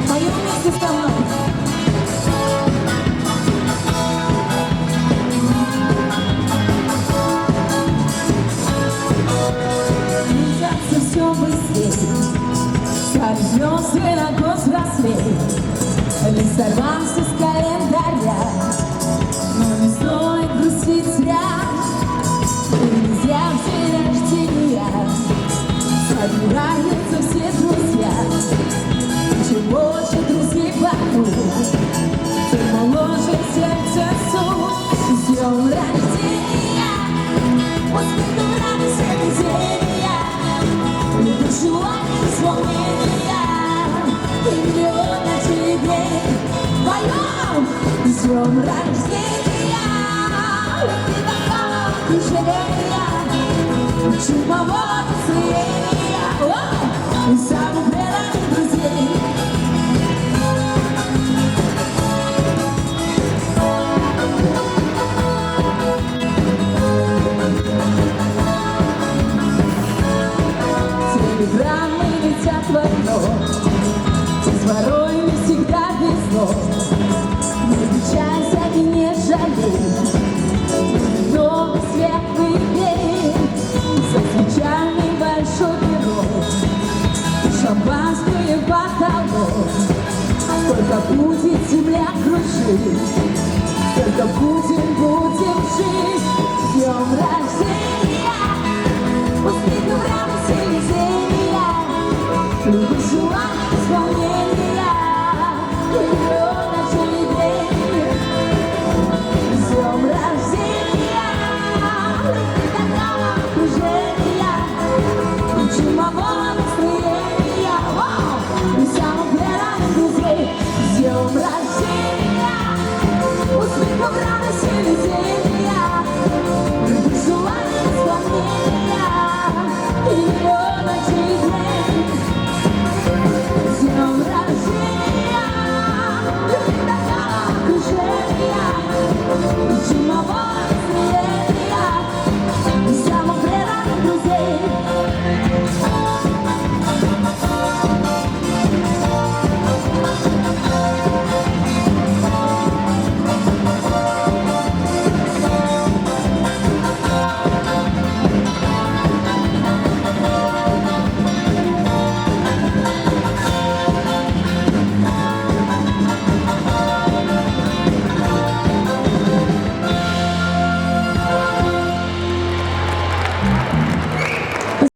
Пою вместе со мной. Мчится все быстрее, как звезды на год взрослее. Лист сорвался с календаря, но не стоит грустить зря. Нельзя в день рождения собираются все друзья. Чем больше друзей вокруг, тем моложе сердце суд. С днем рождения, успехов, радости, везения, любых желаний, исполнения. И миллион ночей дней поем. С днем рождения, любви, бокалов, движения, чумового настроения и самых преданных друзей. Телеграммы летят в окно, с порой не всегда везло. Не встречайся и не жалей, новый светлый день. За свечами большой пирог, шампанское потолок. Сколько будет земля кружить, сколько будем жить.